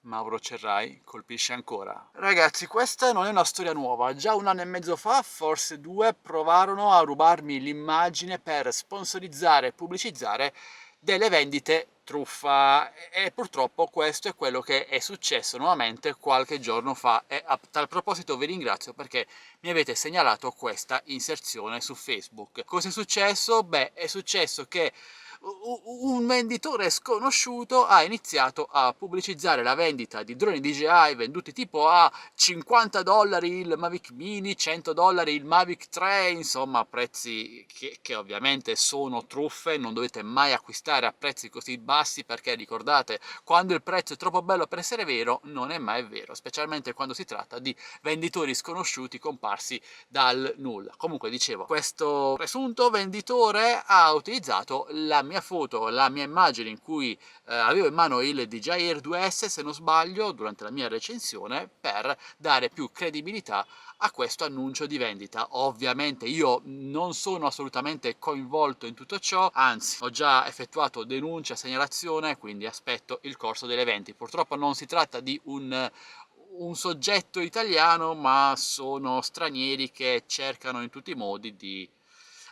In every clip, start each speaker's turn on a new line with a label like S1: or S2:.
S1: Mauro Cerrai colpisce ancora. Ragazzi, questa non è una storia nuova. Già un anno e mezzo fa, forse due, provarono a rubarmi l'immagine per sponsorizzare e pubblicizzare delle vendite truffa e purtroppo questo è quello che è successo nuovamente qualche giorno fa e a tal proposito vi ringrazio perché mi avete segnalato questa inserzione su Facebook. Cosa è successo? Beh, è successo che un venditore sconosciuto ha iniziato a pubblicizzare la vendita di droni DJI venduti tipo a $50 il Mavic Mini, $100 il Mavic 3, insomma prezzi che ovviamente sono truffe, non dovete mai acquistare a prezzi così bassi perché ricordate, quando il prezzo è troppo bello per essere vero non è mai vero, specialmente quando si tratta di venditori sconosciuti comparsi dal nulla. Comunque dicevo, questo presunto venditore ha utilizzato la mia foto, la mia immagine in cui avevo in mano il DJI Air 2S, se non sbaglio, durante la mia recensione, per dare più credibilità a questo annuncio di vendita. Ovviamente io non sono assolutamente coinvolto in tutto ciò, anzi ho già effettuato denuncia, segnalazione, quindi aspetto il corso degli eventi. Purtroppo non si tratta di un soggetto italiano, ma sono stranieri che cercano in tutti i modi di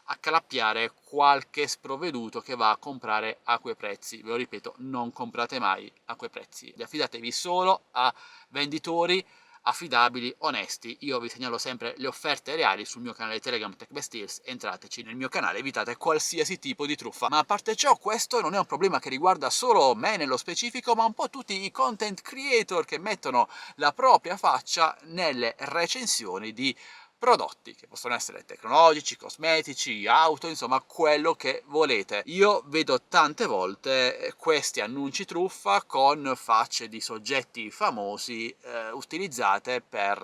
S1: accalappiare qualche sprovveduto che va a comprare a quei prezzi. Ve lo ripeto, non comprate mai a quei prezzi, affidatevi solo a venditori affidabili, onesti. Io vi segnalo sempre le offerte reali sul mio canale Telegram TechBest Deals, entrateci nel mio canale, evitate qualsiasi tipo di truffa. Ma a parte ciò, questo non è un problema che riguarda solo me nello specifico, ma un po' tutti i content creator che mettono la propria faccia nelle recensioni di prodotti che possono essere tecnologici, cosmetici, auto, insomma quello che volete. Io vedo tante volte questi annunci truffa con facce di soggetti famosi utilizzate per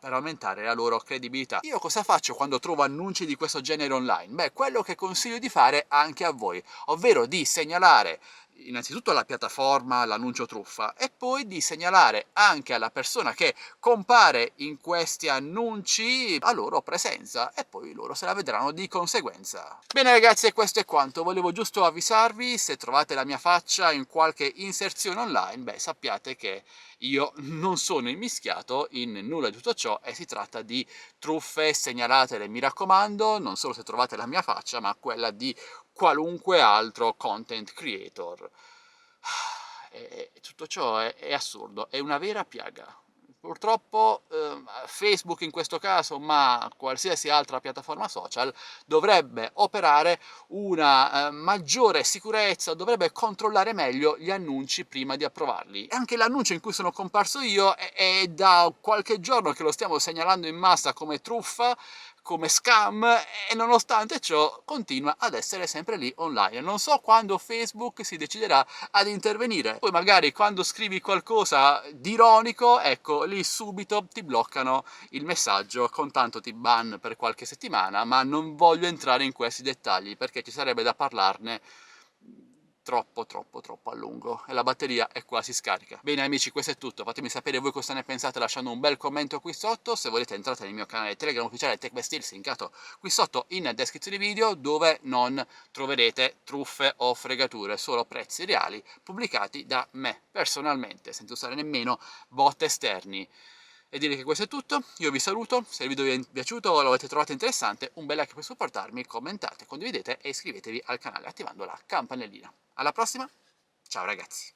S1: aumentare la loro credibilità. Io cosa faccio quando trovo annunci di questo genere online? Beh, quello che consiglio di fare anche a voi, ovvero di segnalare innanzitutto alla piattaforma l'annuncio truffa e poi di segnalare anche alla persona che compare in questi annunci la loro presenza e poi loro se la vedranno di conseguenza. Bene ragazzi, e questo è quanto, volevo giusto avvisarvi, se trovate la mia faccia in qualche inserzione online, beh sappiate che io non sono immischiato in nulla di tutto ciò e si tratta di truffe, segnalatele mi raccomando, non solo se trovate la mia faccia ma quella di qualunque altro content creator. E tutto ciò è assurdo, è una vera piaga. Purtroppo Facebook in questo caso, ma qualsiasi altra piattaforma social, dovrebbe operare una maggiore sicurezza, dovrebbe controllare meglio gli annunci prima di approvarli. E anche l'annuncio in cui sono comparso io è da qualche giorno che lo stiamo segnalando in massa come truffa, come scam e nonostante ciò continua ad essere sempre lì online. Non so quando Facebook si deciderà ad intervenire. Poi magari quando scrivi qualcosa di ironico, ecco, lì subito ti bloccano il messaggio con tanto ti ban per qualche settimana, ma non voglio entrare in questi dettagli perché ci sarebbe da parlarne troppo a lungo e la batteria è quasi scarica. Bene amici, questo è tutto, fatemi sapere voi cosa ne pensate lasciando un bel commento qui sotto, se volete entrate nel mio canale Telegram ufficiale TechBest Deals linkato qui sotto in descrizione video, dove non troverete truffe o fregature, solo prezzi reali pubblicati da me personalmente, senza usare nemmeno bot esterni. E direi che questo è tutto, io vi saluto, se il video vi è piaciuto o lo avete trovato interessante, un bel like per supportarmi, commentate, condividete e iscrivetevi al canale attivando la campanellina. Alla prossima, ciao ragazzi!